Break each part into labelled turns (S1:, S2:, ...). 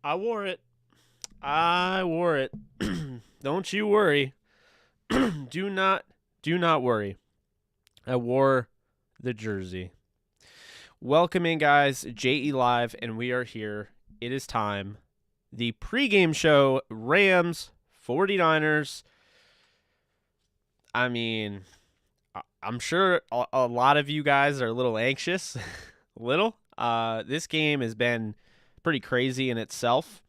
S1: I wore it. I wore it. Don't you worry. do not do not worry. I wore the jersey. Welcome in, guys. JE Live, and we are here. It is time. The pregame show, Rams, 49ers. I mean, I'm sure a lot of you guys are a little anxious. This game has been pretty crazy in itself.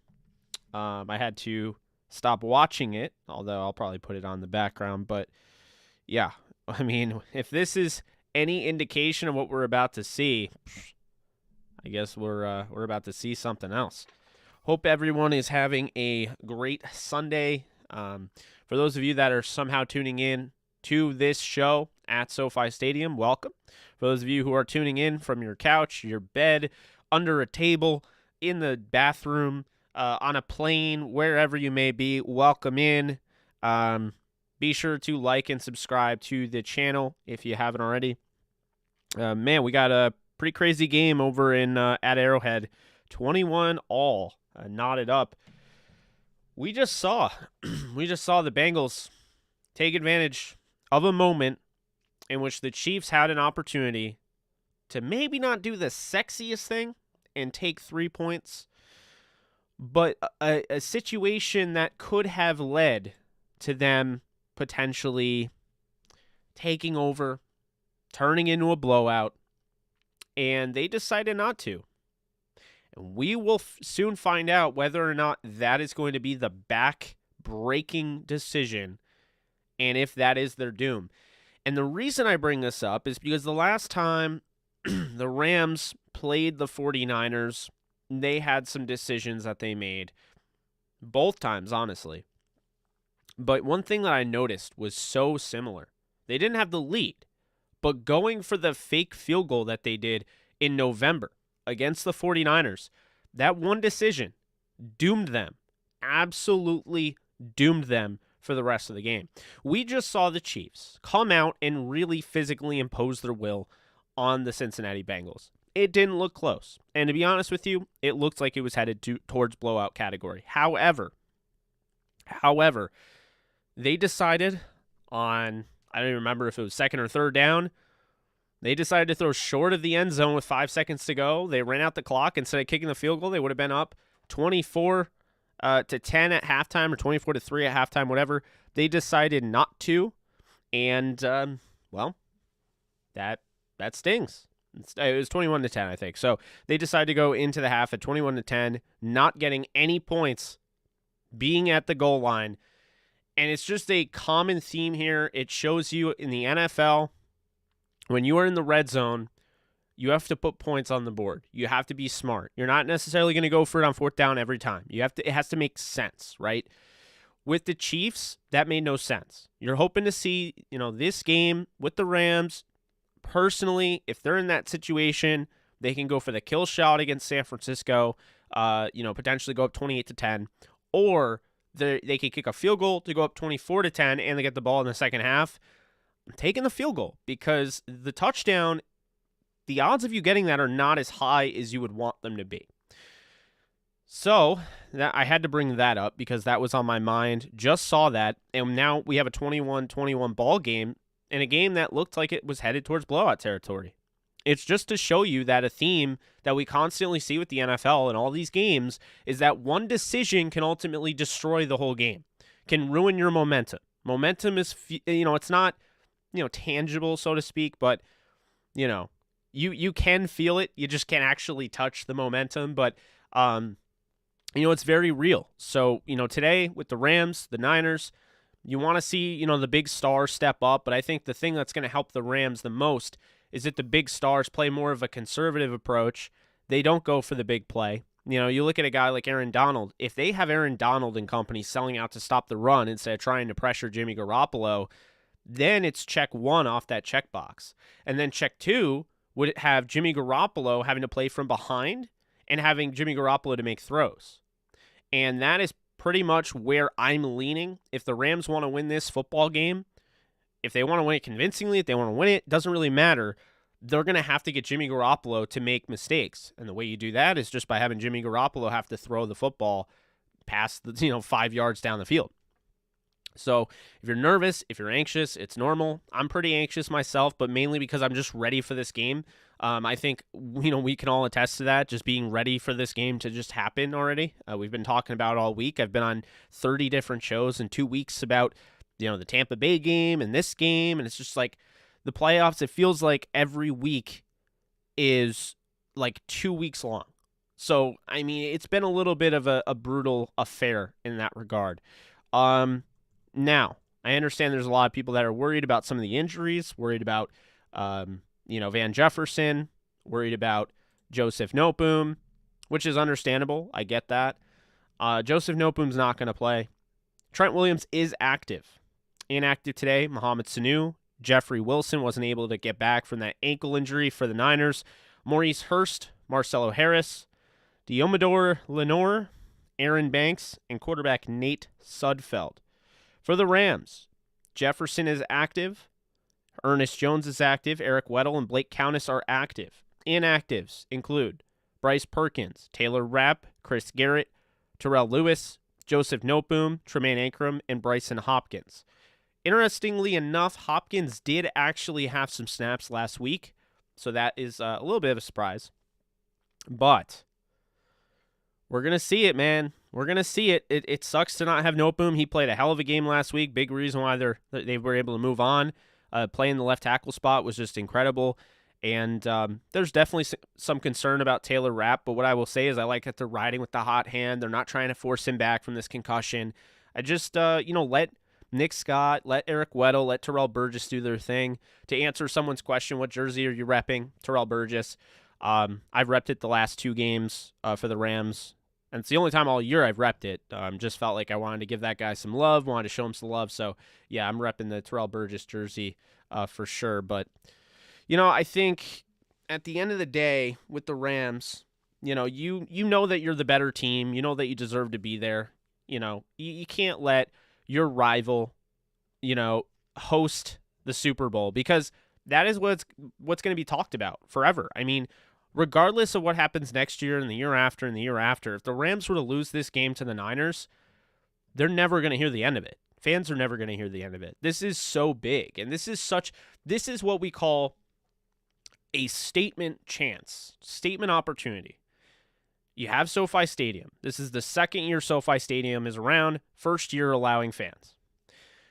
S1: I had to stop watching it, although I'll probably put it on the background. But yeah, I mean, if this is any indication of what we're about to see, I guess we're about to see something else. Hope everyone is having a great Sunday. For those of you that are somehow tuning in to this show at SoFi Stadium, welcome. For those of you who are tuning in from your couch, your bed, under a table, in the bathroom, on a plane, wherever you may be, welcome in. Be sure to like and subscribe to the channel if you haven't already. Man, we got a pretty crazy game over in at Arrowhead. 21-all, knotted up. We just saw the Bengals take advantage of a moment in which the Chiefs had an opportunity to maybe not do the sexiest thing and take 3 points, but a situation that could have led to them potentially taking over, turning into a blowout, and they decided not to. And we will soon find out whether or not that is going to be the back-breaking decision and if that is their doom. And the reason I bring this up is because the last time the Rams played the 49ers, they had some decisions that they made. Both times, honestly. But one thing that I noticed was so similar. They didn't have the lead, but going for the fake field goal that they did in November against the 49ers, that one decision doomed them. Absolutely doomed them for the rest of the game. We just saw the Chiefs come out and really physically impose their will on the Cincinnati Bengals. It didn't look close. And to be honest with you, it looked like it was headed towards blowout category. However, they decided on, I don't even remember if it was second or third down, they decided to throw short of the end zone with 5 seconds to go. They ran out the clock. Instead of kicking the field goal, they would have been up 24 to 10 at halftime or 24 to 3 at halftime, whatever. They decided not to, and that stings. It was 21 to 10, I think. So they decided to go into the half at 21 to 10, not getting any points, being at the goal line, and it's just a common theme here. It shows you in the NFL, when you are in the red zone, you have to put points on the board. You have to be smart. You're not necessarily going to go for it on fourth down every time. It has to make sense, right? With the Chiefs, that made no sense. You're hoping to see, this game with the Rams. Personally, if they're in that situation, they can go for the kill shot against San Francisco, potentially go up 28 to 10, or they could kick a field goal to go up 24 to 10 and they get the ball in the second half. I'm taking the field goal because the touchdown, the odds of you getting that are not as high as you would want them to be. So I had to bring that up because that was on my mind. Just saw that, and now we have a 21-21 ball game in a game that looked like it was headed towards blowout territory. It's just to show you that a theme that we constantly see with the NFL in all these games is that one decision can ultimately destroy the whole game, can ruin your momentum. Momentum is, it's not, tangible, so to speak, but, you can feel it. You just can't actually touch the momentum, but, it's very real. So, today with the Rams, the Niners, you want to see, the big stars step up, but I think the thing that's going to help the Rams the most is that the big stars play more of a conservative approach. They don't go for the big play. You look at a guy like Aaron Donald. If they have Aaron Donald and company selling out to stop the run instead of trying to pressure Jimmy Garoppolo, then it's check one off that checkbox. And then check two would have Jimmy Garoppolo having to play from behind and having Jimmy Garoppolo to make throws. And that is pretty much where I'm leaning. If the Rams want to win this football game, if they want to win it convincingly, if they want to win it, doesn't really matter. they're going to have to get Jimmy Garoppolo to make mistakes. And the way you do that is just by having Jimmy Garoppolo have to throw the football past the 5 yards down the field. So if you're nervous, if you're anxious, it's normal. I'm pretty anxious myself, but mainly because I'm just ready for this game. I think, we can all attest to that, just being ready for this game to just happen already. We've been talking about it all week. I've been on 30 different shows in 2 weeks about, the Tampa Bay game and this game. And it's just like the playoffs, it feels like every week is like 2 weeks long. So, I mean, it's been a little bit of a brutal affair in that regard. Now, I understand there's a lot of people that are worried about some of the injuries, worried about, Van Jefferson, worried about Joseph Noteboom, which is understandable. I get that. Joseph Noteboom's not going to play. Trent Williams is active. Inactive today, Mohamed Sanu. Jeffrey Wilson wasn't able to get back from that ankle injury for the Niners. Maurice Hurst, Marcelo Harris, Diomedor Lenore, Aaron Banks, and quarterback Nate Sudfeld. For the Rams, Jefferson is active. Ernest Jones is active. Eric Weddle and Blake Countess are active. Inactives include Bryce Perkins, Taylor Rapp, Chris Garrett, Terrell Lewis, Joseph Noteboom, Tremaine Ankrum, and Bryson Hopkins. Interestingly enough, Hopkins did actually have some snaps last week, so that is a little bit of a surprise. But we're going to see it, man. We're going to see it. It sucks to not have Noteboom. He played a hell of a game last week. Big reason why they were able to move on. Playing the left tackle spot was just incredible. And there's definitely some concern about Taylor Rapp. But what I will say is I like that they're riding with the hot hand. They're not trying to force him back from this concussion. I just, let Nick Scott, let Eric Weddle, let Terrell Burgess do their thing. To answer someone's question, what jersey are you repping? Terrell Burgess. I've repped it the last 2 games for the Rams. And it's the only time all year I've repped it. Just felt like I wanted to give that guy some love, wanted to show him some love. So, yeah, I'm repping the Terrell Burgess jersey for sure. But, I think at the end of the day with the Rams, you know that you're the better team. You know that you deserve to be there. You can't let your rival, host the Super Bowl because that is what's going to be talked about forever. I mean, regardless of what happens next year and the year after and the year after, if the Rams were to lose this game to the Niners, they're never going to hear the end of it. Fans are never going to hear the end of it. This is so big, and this is what we call a statement chance, statement opportunity. You have SoFi Stadium. This is the second year SoFi Stadium is around, first year allowing fans.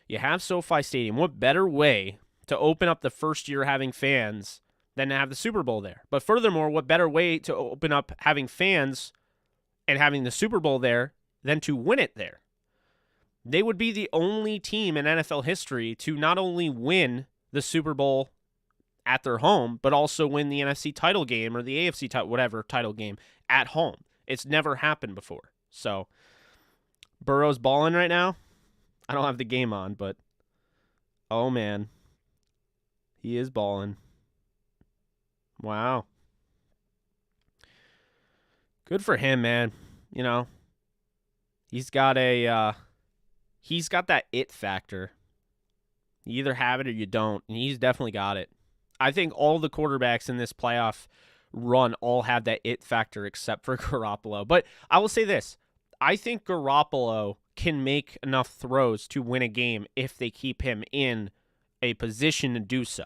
S1: You have SoFi Stadium. What better way to open up the first year having fans than to have the Super Bowl there? But furthermore, what better way to open up having fans and having the Super Bowl there than to win it there? They would be the only team in NFL history to not only win the Super Bowl at their home, but also win the NFC title game or the AFC title game at home. It's never happened before. So Burrow's balling right now. I don't have the game on, but oh man, he is balling. Wow. Good for him, man. He's got that it factor. You either have it or you don't, and he's definitely got it. I think all the quarterbacks in this playoff run all have that it factor except for Garoppolo. But I will say this. I think Garoppolo can make enough throws to win a game if they keep him in a position to do so.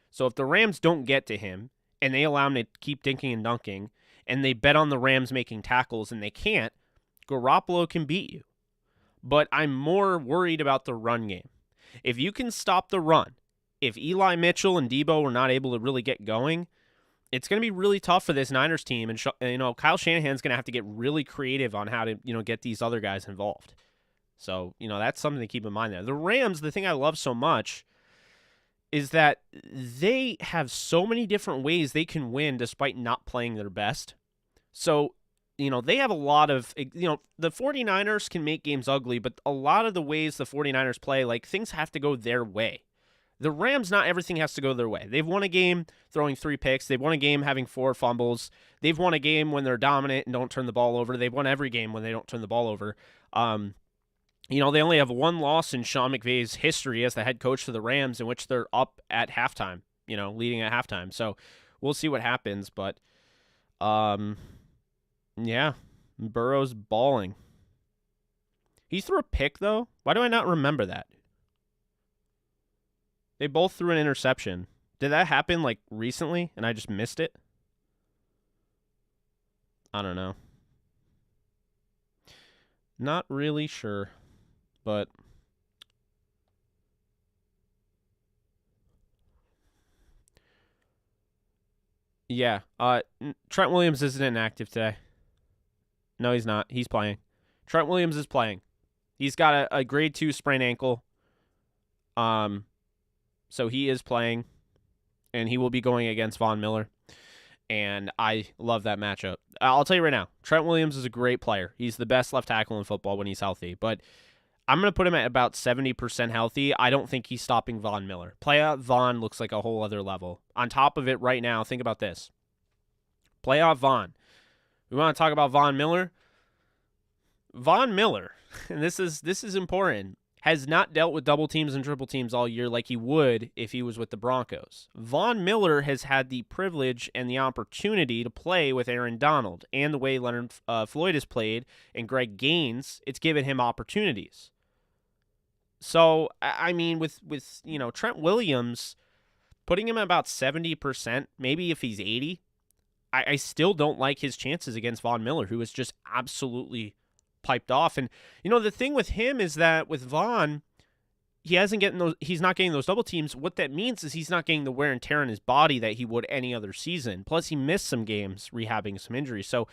S1: So if the Rams don't get to him and they allow him to keep dinking and dunking and they bet on the Rams making tackles and they can't, Garoppolo can beat you. But I'm more worried about the run game. If you can stop the run, if Eli Mitchell and Debo were not able to really get going, it's going to be really tough for this Niners team. And Kyle Shanahan's going to have to get really creative on how to get these other guys involved. So that's something to keep in mind there. The Rams, the thing I love so much is that they have so many different ways they can win despite not playing their best. So they have a lot of, the 49ers can make games ugly, but a lot of the ways the 49ers play, like things have to go their way. The Rams, not everything has to go their way. They've won a game throwing 3 picks. They've won a game having 4 fumbles. They've won a game when they're dominant and don't turn the ball over. They've won every game when they don't turn the ball over. They only have 1 loss in Sean McVay's history as the head coach for the Rams in which they're up at halftime leading at halftime. So we'll see what happens. But, yeah, Burrow's balling. He threw a pick, though. Why do I not remember that? They both threw an interception. Did that happen, recently, and I just missed it? I don't know. Not really sure, but yeah. Trent Williams isn't inactive today. No, he's not. He's playing. Trent Williams is playing. He's got a grade 2 sprained ankle. So he is playing, and he will be going against Von Miller. And I love that matchup. I'll tell you right now, Trent Williams is a great player. He's the best left tackle in football when he's healthy. But I'm going to put him at about 70% healthy. I don't think he's stopping Von Miller. Playoff Von looks like a whole other level. On top of it right now, think about this. Playoff Von. We want to talk about Von Miller. Von Miller, and this is important, has not dealt with double teams and triple teams all year like he would if he was with the Broncos. Von Miller has had the privilege and the opportunity to play with Aaron Donald, and the way Leonard Floyd has played and Greg Gaines, it's given him opportunities. So, I mean, with Trent Williams, putting him at about 70%, maybe if he's 80, I still don't like his chances against Von Miller, who is just absolutely piped off. And the thing with him is that with Von, he's not getting those double teams. What that means is he's not getting the wear and tear on his body that he would any other season. Plus he missed some games rehabbing some injuries. So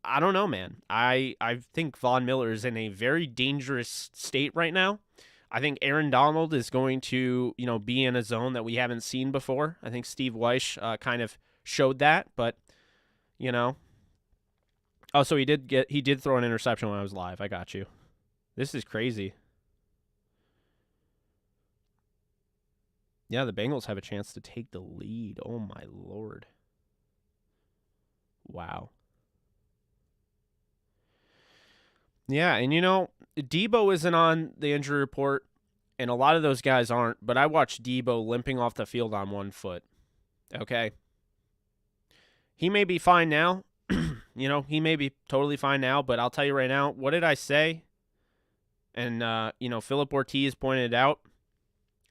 S1: I don't know, man. I think Von Miller is in a very dangerous state right now. I think Aaron Donald is going to, be in a zone that we haven't seen before. I think Steve Weish kind of showed that, but Oh, so he did throw an interception when I was live. I got you. This is crazy. Yeah, the Bengals have a chance to take the lead. Oh, my Lord. Wow. Yeah, and Debo isn't on the injury report, and a lot of those guys aren't, but I watched Debo limping off the field on one foot. Okay? He may be fine now. He may be totally fine now, but I'll tell you right now, what did I say? And, Philip Ortiz pointed it out.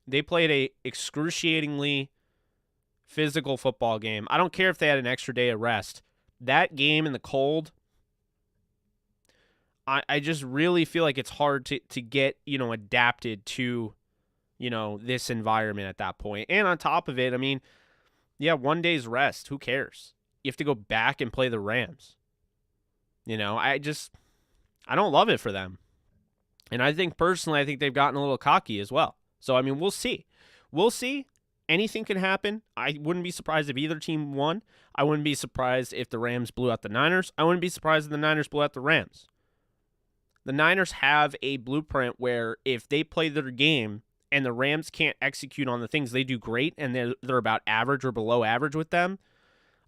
S1: They played a excruciatingly physical football game. I don't care if they had an extra day of rest. That game in the cold, I just really feel like it's hard to get, adapted to, this environment at that point. And on top of it, I mean, yeah, 1 day's rest. Who cares? You have to go back and play the Rams. I don't love it for them. And I think they've gotten a little cocky as well. So, I mean, we'll see. We'll see. Anything can happen. I wouldn't be surprised if either team won. I wouldn't be surprised if the Rams blew out the Niners. I wouldn't be surprised if the Niners blew out the Rams. The Niners have a blueprint where if they play their game and the Rams can't execute on the things they do great and they're about average or below average with them,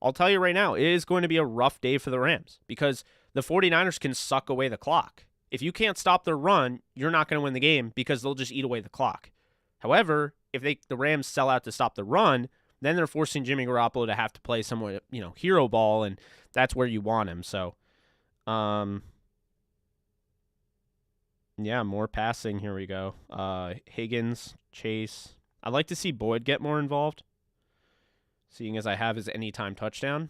S1: I'll tell you right now, it is going to be a rough day for the Rams because the 49ers can suck away the clock. If you can't stop their run, you're not going to win the game because they'll just eat away the clock. However, if the Rams sell out to stop the run, then they're forcing Jimmy Garoppolo to have to play somewhat, hero ball, and that's where you want him. So, yeah, more passing. Here we go. Higgins, Chase. I'd like to see Boyd get more involved, seeing as I have his anytime touchdown.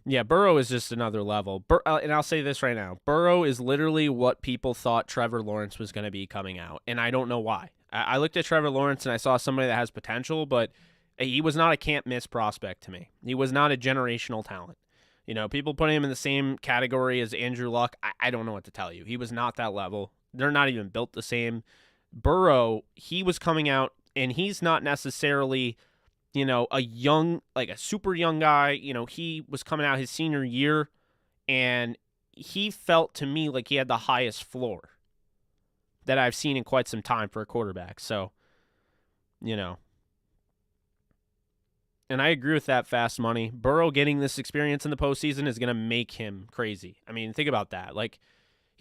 S1: Yeah, Burrow is just another level. And I'll say this right now. Burrow is literally what people thought Trevor Lawrence was going to be coming out, and I don't know why. I looked at Trevor Lawrence, and I saw somebody that has potential, but he was not a can't-miss prospect to me. He was not a generational talent. People putting him in the same category as Andrew Luck, I don't know what to tell you. He was not that level. They're not even built the same. Burrow, he was coming out, and he's not necessarily a super young guy. He was coming out his senior year, and he felt to me like he had the highest floor that I've seen in quite some time for a quarterback. So, and I agree with that fast money. Burrow getting this experience in the postseason is going to make him crazy. I mean, think about that.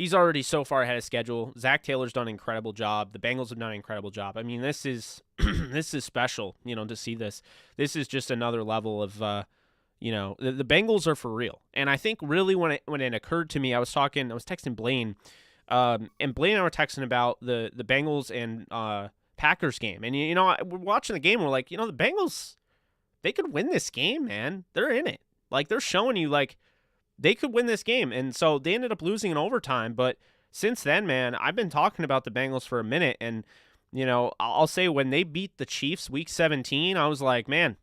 S1: he's already so far ahead of schedule. Zach Taylor's done an incredible job. The Bengals have done an incredible job. I mean, this is this is special, to see this. This is just another level of, the Bengals are for real. And I think really when it occurred to me, I was texting Blaine, and Blaine and I were texting about the Bengals and Packers game. And, we're watching the game. We're like, the Bengals, they could win this game, man. They're in it. Like, they're showing you, like, they could win this game. And so they ended up losing in overtime. But since then, man, I've been talking about the Bengals for a minute. And, I'll say when they beat the Chiefs week 17, I was like, man,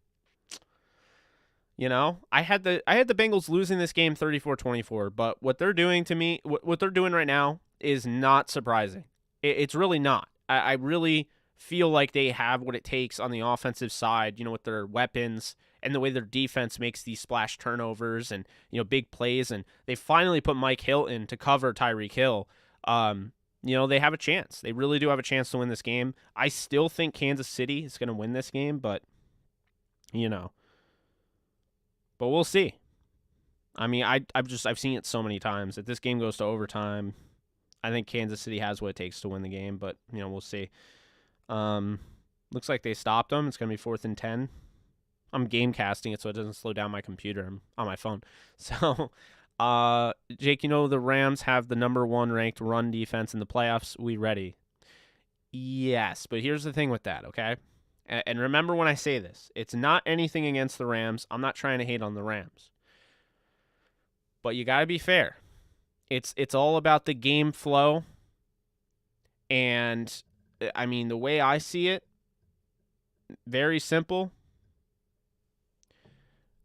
S1: I had the Bengals losing this game 34-24. But what they're doing to me, what they're doing right now is not surprising. It's really not. I really feel like they have what it takes on the offensive side, with their weapons and the way their defense makes these splash turnovers and, big plays. And they finally put Mike Hilton to cover Tyreek Hill. They have a chance. They really do have a chance to win this game. I still think Kansas City is going to win this game, but, but we'll see. I mean, I've seen it so many times. If this game goes to overtime, I think Kansas City has what it takes to win the game, but, we'll see. Looks like they stopped them. It's going to be 4th and 10. I'm game casting it so it doesn't slow down my computer. I'm on my phone. So, Jake, the Rams have the number 1 ranked run defense in the playoffs. We ready? Yes, but here's the thing with that, okay? And remember when I say this, it's not anything against the Rams. I'm not trying to hate on the Rams. But you got to be fair. It's all about the game flow. And I mean, the way I see it, very simple.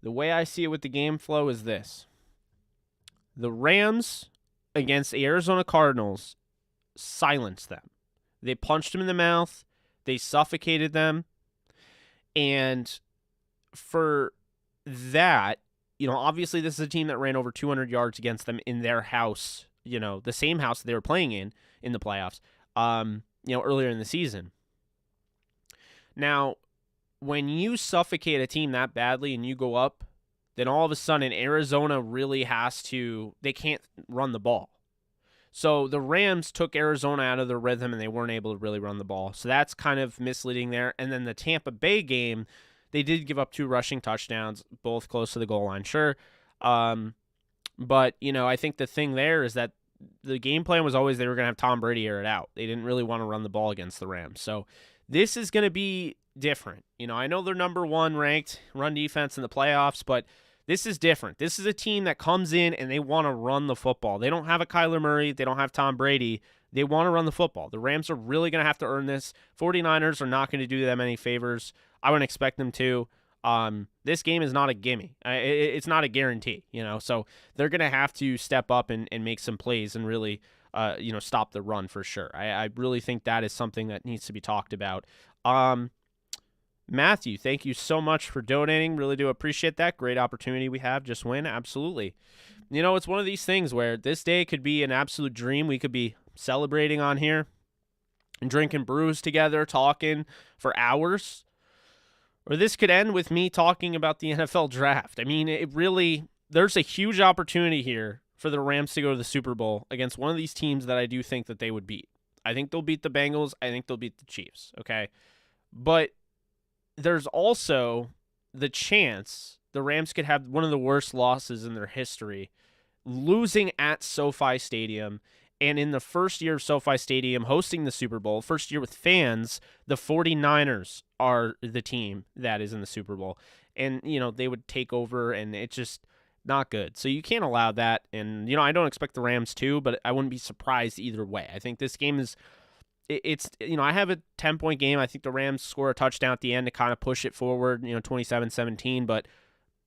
S1: The way I see it with the game flow is this. The Rams against the Arizona Cardinals silenced them. They punched them in the mouth. They suffocated them. And for that, obviously this is a team that ran over 200 yards against them in their house, the same house that they were playing in the playoffs, earlier in the season. Now, when you suffocate a team that badly and you go up, then all of a sudden Arizona really they can't run the ball. So the Rams took Arizona out of their rhythm and they weren't able to really run the ball. So that's kind of misleading there. And then the Tampa Bay game, they did give up 2 rushing touchdowns, both close to the goal line, sure. But, I think the thing there is that the game plan was always they were going to have Tom Brady air it out. They didn't really want to run the ball against the Rams. So this is going to be different. I know they're number 1 ranked run defense in the playoffs, but this is different. This is a team that comes in and they want to run the football. They don't have a Kyler Murray. They don't have Tom Brady. They want to run the football. The Rams are really going to have to earn this. 49ers are not going to do them any favors. I wouldn't expect them to. This game is not a gimme. It's not a guarantee, so they're going to have to step up and make some plays and really, stop the run for sure. I really think that is something that needs to be talked about. Matthew, thank you so much for donating. Really do appreciate that. Great opportunity we have. Just win. Absolutely. It's one of these things where this day could be an absolute dream. We could be celebrating on here and drinking brews together, talking for hours. Or this could end with me talking about the NFL draft. I mean, there's a huge opportunity here for the Rams to go to the Super Bowl against one of these teams that I do think that they would beat. I think they'll beat the Bengals. I think they'll beat the Chiefs, okay? But there's also the chance the Rams could have one of the worst losses in their history, losing at SoFi Stadium. And in the first year of SoFi Stadium hosting the Super Bowl, first year with fans, the 49ers are the team that is in the Super Bowl. And, they would take over, and it's just not good. So you can't allow that. And, I don't expect the Rams to, but I wouldn't be surprised either way. I think this game is, I have a 10-point game. I think the Rams score a touchdown at the end to kind of push it forward, 27-17. But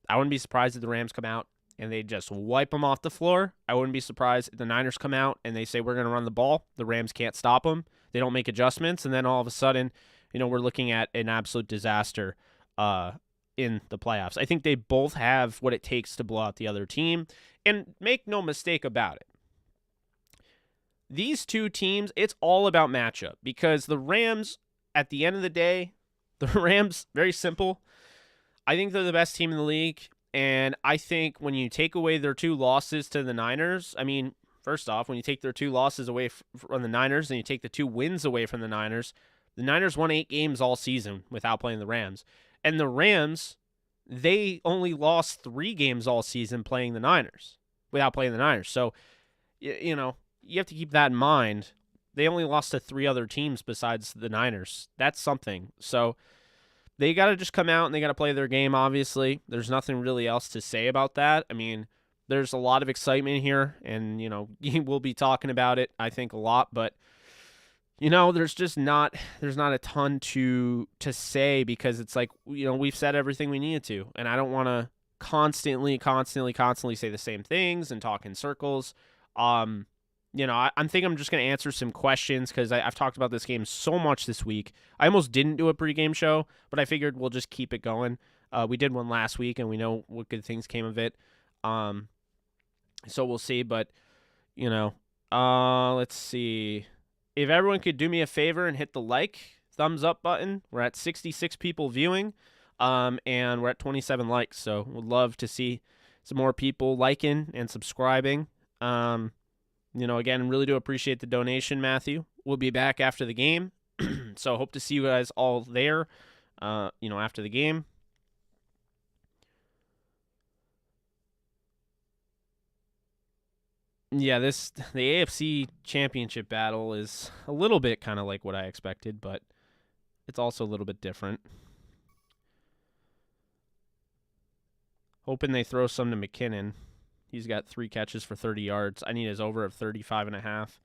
S1: I wouldn't be surprised if the Rams come out and they just wipe them off the floor. I wouldn't be surprised if the Niners come out and they say, we're going to run the ball. The Rams can't stop them. They don't make adjustments. And then all of a sudden, we're looking at an absolute disaster in the playoffs. I think they both have what it takes to blow out the other team. And make no mistake about it. These two teams, it's all about matchup because the Rams, at the end of the day, the Rams, very simple. I think they're the best team in the league. And I think when you take away their 2 losses to the Niners, I mean, First off, when you take their 2 losses away from the Niners and you take the 2 wins away from the Niners won 8 games all season without playing the Rams. And the Rams, they only lost 3 games all season playing the Niners, without playing the Niners. So, you know, you have to keep that in mind. They only lost to 3 other teams besides the Niners. That's something. So they got to just come out and they got to play their game, obviously. There's nothing really else to say about that. I mean, there's a lot of excitement here, and, you know, we'll be talking about it, I think, a lot, but, you know, there's not a ton to say, because it's like, you know, we've said everything we needed to, and I don't want to constantly say the same things and talk in circles. You know, I'm thinking I'm just going to answer some questions, because I've talked about this game so much this week. I almost didn't do a pregame show, but I figured we'll just keep it going. We did one last week, and we know what good things came of it. So we'll see, but, you know, let's see. If everyone could do me a favor and hit the thumbs up button. We're at 66 people viewing, and we're at 27 likes, so we'd love to see some more people liking and subscribing. You know, again, really do appreciate the donation, Matthew. We'll be back after the game, so hope to see you guys all there, you know, after the game. Yeah, the AFC Championship battle is a little bit kind of like what I expected, but it's also a little bit different. Hoping they throw some to McKinnon. He's got 3 catches for 30 yards. I need his over of 35.5.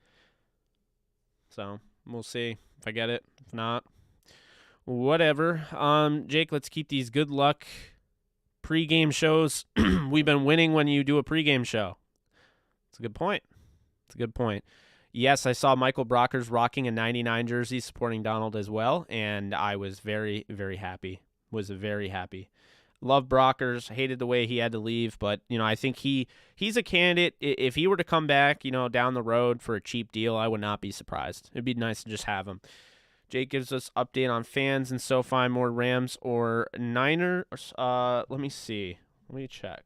S1: So we'll see if I get it. If not, whatever. Jake, let's keep these good luck pregame shows. We've been winning when you do a pregame show. It's a good point. Yes, I saw Michael Brockers rocking a 99 jersey supporting Donald as well, and I was very, very happy. Love Brockers. Hated the way he had to leave, but, you know, I think he's a candidate. If he were to come back, you know, down the road for a cheap deal, I would not be surprised. It'd be nice to just have him. Jake gives us update on fans and SoFi, more Rams or Niners. Let me see. Let me check.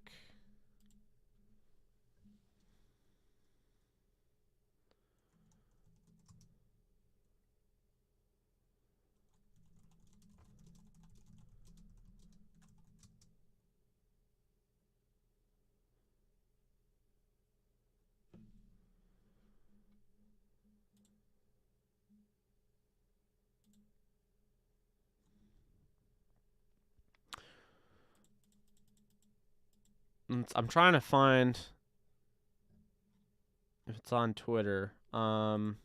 S1: I'm trying to find if it's on Twitter. Trying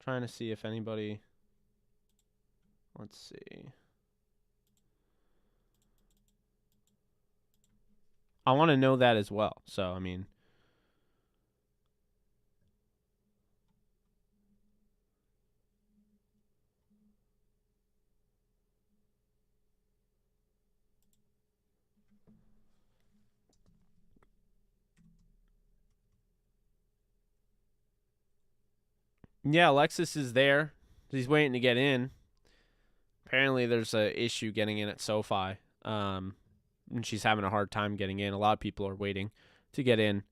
S1: to see if anybody. Let's see. I want to know that as well. So, I mean. Yeah, Alexis is there. He's waiting to get in. Apparently, there's a issue getting in at SoFi. And she's having a hard time getting in. A lot of people are waiting to get in.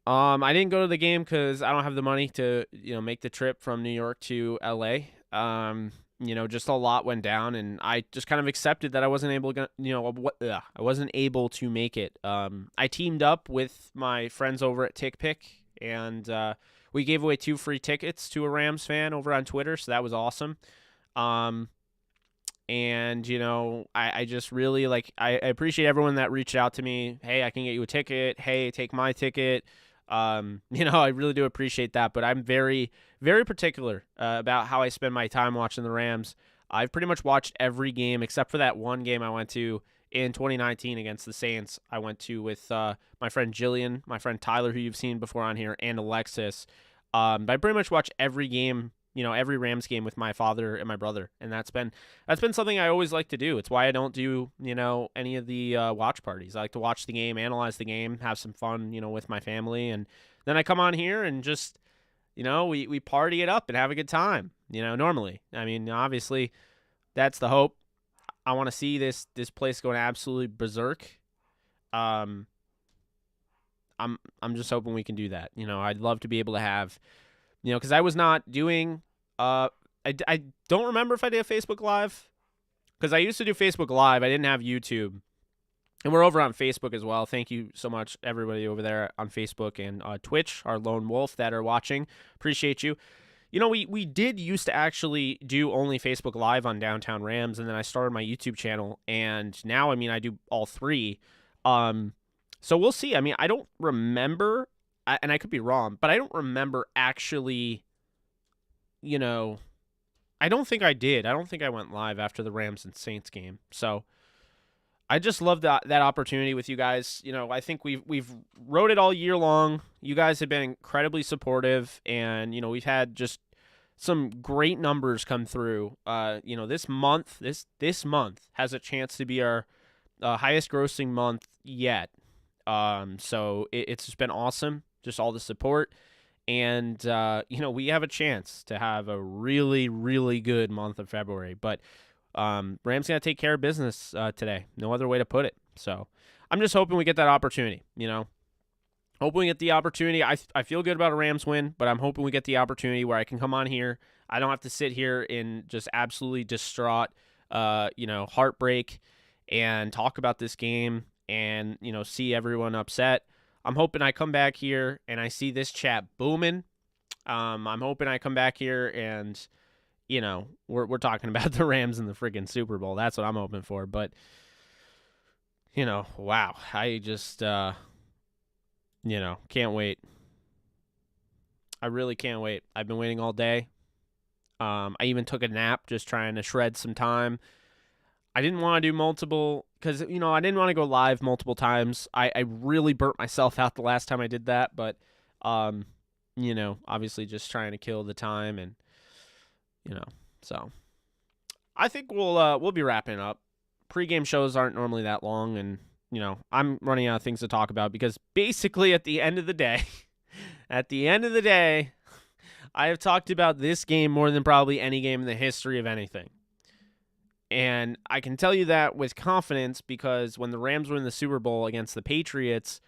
S1: I didn't go to the game because I don't have the money to, you know, make the trip from New York to LA. You know, just a lot went down, and I just kind of accepted that I wasn't able to, you know, I wasn't able to make it. I teamed up with my friends over at TickPick, and we gave away 2 free tickets to a Rams fan over on Twitter, so that was awesome. And, you know, I just really, like, I appreciate everyone that reached out to me. Hey, I can get you a ticket. Hey, take my ticket. You know, I really do appreciate that, but I'm very, very particular about how I spend my time watching the Rams. I've pretty much watched every game except for that one game I went to in 2019 against the Saints. I went to with my friend Jillian, my friend Tyler, who you've seen before on here, and Alexis. But I pretty much watch every game, you know, every Rams game with my father and my brother, and that's been something I always like to do. It's why I don't do, you know, any of the watch parties. I like to watch the game, analyze the game, have some fun, you know, with my family, and then I come on here and just, you know, we party it up and have a good time. You know, normally, I mean, obviously, that's the hope. I want to see this place going absolutely berserk. I'm just hoping we can do that. I'd love to be able to have, because I was not doing. I don't remember if I did a Facebook Live, because I used to do Facebook Live. I didn't have YouTube. And we're over on Facebook as well. Thank you so much, everybody over there on Facebook and Twitch, our lone wolf that are watching. Appreciate you. We did used to actually do only Facebook Live on Downtown Rams, and then I started my YouTube channel, and now, I do all three. So we'll see. I don't remember, and I could be wrong, but I don't remember actually, I don't think I did. I don't think I went live after the Rams and Saints game. So I just love that opportunity with you guys. I think we've rode it all year long. You guys have been incredibly supportive, and we've had just some great numbers come through. This month has a chance to be our highest grossing month yet. So it's just been awesome, just all the support, and we have a chance to have a really, really good month of February. But Rams gonna take care of business today. No other way to put it. So I'm just hoping we get that opportunity. Hoping we get the opportunity. I feel good about a Rams win, but I'm hoping we get the opportunity where I can come on here. I don't have to sit here in just absolutely distraught, heartbreak, and talk about this game and see everyone upset. I'm hoping I come back here and I see this chat booming. I'm hoping I come back here and we're talking about the Rams in the freaking Super Bowl. That's what I'm hoping for. But, wow. I just, can't wait. I really can't wait. I've been waiting all day. I even took a nap just trying to shred some time. I didn't want to do multiple because, I didn't want to go live multiple times. I really burnt myself out the last time I did that. But, obviously just trying to kill the time and, so I think we'll be wrapping up. Pre-game shows aren't normally that long, and I'm running out of things to talk about because basically at the end of the day, I have talked about this game more than probably any game in the history of anything. And I can tell you that with confidence because when the Rams were in the Super Bowl against the Patriots,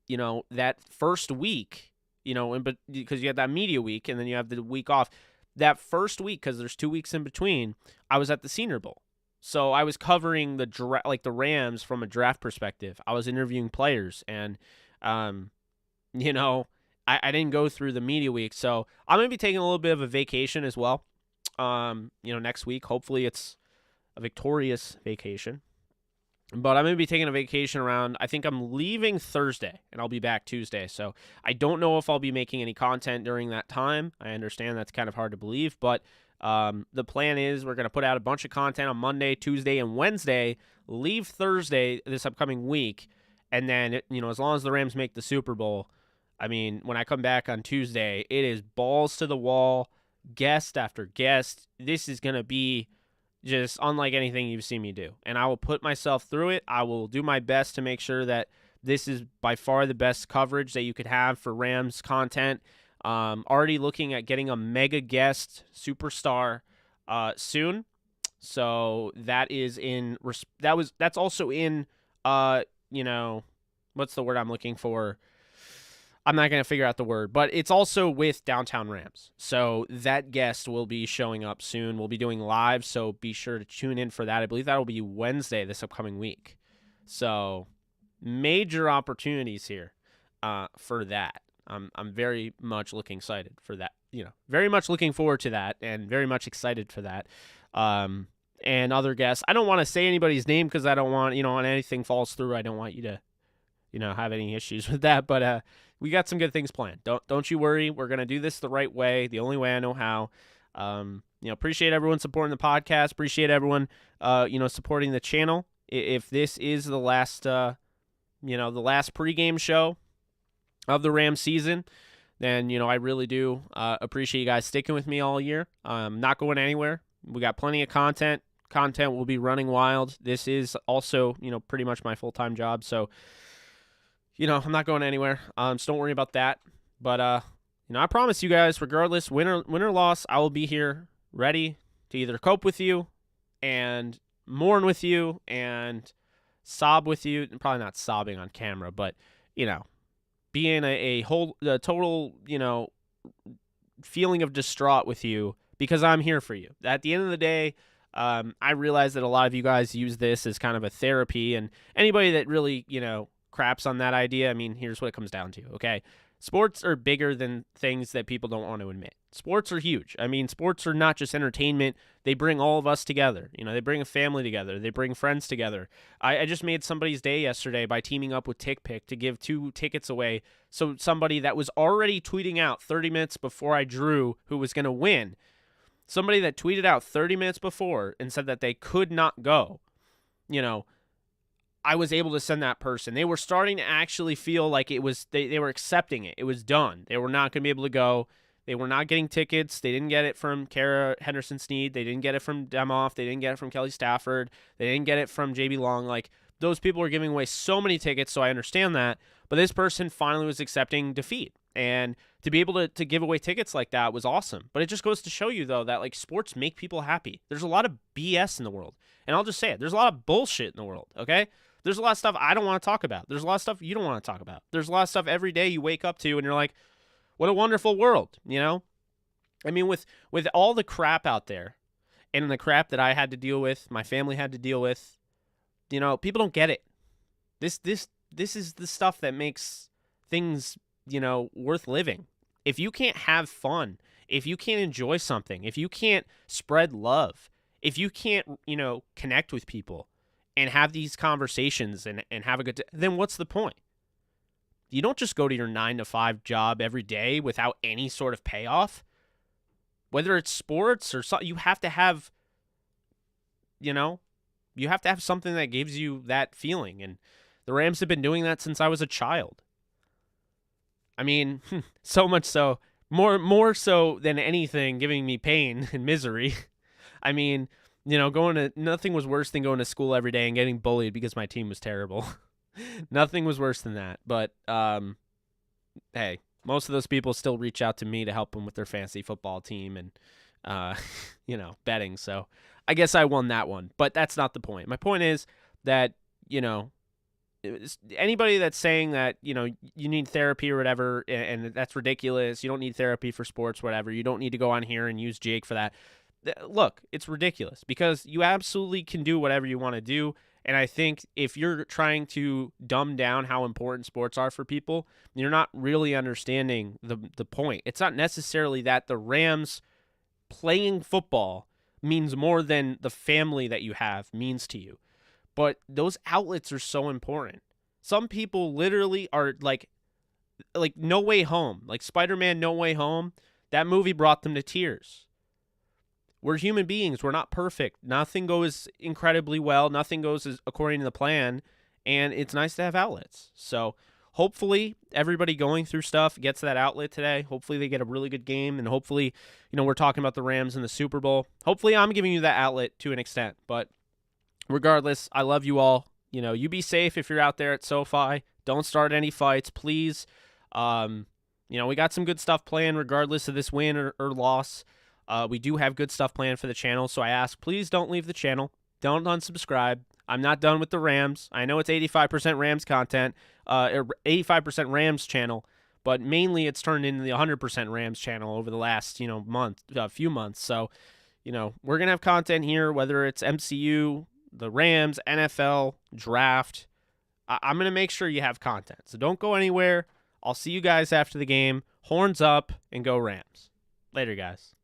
S1: that first week, but because you had that media week and then you have the week off. That first week, because there's 2 weeks in between, I was at the Senior Bowl. So I was covering the Rams from a draft perspective. I was interviewing players, and, I didn't go through the media week. So I'm going to be taking a little bit of a vacation as well, next week. Hopefully it's a victorious vacation. But I'm going to be taking a vacation around, I think I'm leaving Thursday, and I'll be back Tuesday. So I don't know if I'll be making any content during that time. I understand that's kind of hard to believe, but the plan is we're going to put out a bunch of content on Monday, Tuesday, and Wednesday, leave Thursday this upcoming week, and then, as long as the Rams make the Super Bowl, when I come back on Tuesday, it is balls to the wall, guest after guest. This is going to be just unlike anything you've seen me do. And I will put myself through it. I will do my best to make sure that this is by far the best coverage that you could have for Rams content. Already looking at getting a mega guest superstar soon. So that is that's also in what's the word I'm looking for? I'm not going to figure out the word, but it's also with Downtown Rams. So that guest will be showing up soon. We'll be doing live, so be sure to tune in for that. I believe that will be Wednesday this upcoming week. So major opportunities here for that. I'm very much excited for that. Very much looking forward to that and very much excited for that. And other guests. I don't want to say anybody's name because I don't want, when anything falls through, I don't want you to, have any issues with that. But we got some good things planned. Don't you worry. We're going to do this the right way, the only way I know how. Appreciate everyone supporting the podcast. Appreciate everyone, supporting the channel. If this is the last, the last pregame show of the Rams season, then, I really do appreciate you guys sticking with me all year. Not going anywhere. We got plenty of content. Content will be running wild. This is also, pretty much my full-time job. So, I'm not going anywhere. So don't worry about that. But, I promise you guys, regardless, win or loss, I will be here ready to either cope with you and mourn with you and sob with you. Probably not sobbing on camera, but, be in a total, feeling of distraught with you because I'm here for you. At the end of the day, I realize that a lot of you guys use this as kind of a therapy, and anybody that really, craps on that idea, I mean, here's what it comes down to, okay? Sports are bigger than things that people don't want to admit. Sports are huge. I mean, sports are not just entertainment. They bring all of us together. They bring a family together. They bring friends together. I just made somebody's day yesterday by teaming up with TickPick to give 2 tickets away. So somebody that was already tweeting out 30 minutes before I drew who was going to win, somebody that tweeted out 30 minutes before and said that they could not go, I was able to send that person. They were starting to actually feel like it was, they were accepting it. It was done. They were not going to be able to go. They were not getting tickets. They didn't get it from Kara Henderson-Sneed. They didn't get it from Demoff. They didn't get it from Kelly Stafford. They didn't get it from JB Long. Like, those people were giving away so many tickets, so I understand that. But this person finally was accepting defeat. And to be able to give away tickets like that was awesome. But it just goes to show you, though, that, like, sports make people happy. There's a lot of BS in the world. And I'll just say it. There's a lot of bullshit in the world, okay? There's a lot of stuff I don't want to talk about. There's a lot of stuff you don't want to talk about. There's a lot of stuff every day you wake up to and you're like, what a wonderful world, I mean, with all the crap out there and the crap that I had to deal with, my family had to deal with, people don't get it. This is the stuff that makes things, worth living. If you can't have fun, if you can't enjoy something, if you can't spread love, if you can't, connect with people and have these conversations and have a good then what's the point? You don't just go to your 9-to-5 job every day without any sort of payoff. Whether it's sports or something, you have to have, something that gives you that feeling. And the Rams have been doing that since I was a child. I mean, so much so, more so than anything, giving me pain and misery. I mean, nothing was worse than going to school every day and getting bullied because my team was terrible. Nothing was worse than that. But, hey, most of those people still reach out to me to help them with their fantasy football team and, betting. So I guess I won that one. But that's not the point. My point is that, anybody that's saying that, you need therapy or whatever, and that's ridiculous. You don't need therapy for sports, whatever. You don't need to go on here and use Jake for that. Look, it's ridiculous because you absolutely can do whatever you want to do. And I think if you're trying to dumb down how important sports are for people, you're not really understanding the point. It's not necessarily that the Rams playing football means more than the family that you have means to you. But those outlets are so important. Some people literally are like No Way Home, like Spider-Man No Way Home. That movie brought them to tears. We're human beings. We're not perfect. Nothing goes incredibly well. Nothing goes according to the plan. And it's nice to have outlets. So hopefully everybody going through stuff gets that outlet today. Hopefully they get a really good game. And hopefully, we're talking about the Rams in the Super Bowl. Hopefully I'm giving you that outlet to an extent. But regardless, I love you all. You be safe if you're out there at SoFi. Don't start any fights, please. We got some good stuff planned regardless of this win or loss. We do have good stuff planned for the channel, so I ask, please don't leave the channel. Don't unsubscribe. I'm not done with the Rams. I know it's 85% Rams content, or 85% Rams channel, but mainly it's turned into the 100% Rams channel over the last, few months. So, we're going to have content here, whether it's MCU, the Rams, NFL, draft. I'm going to make sure you have content. So don't go anywhere. I'll see you guys after the game. Horns up and go Rams. Later, guys.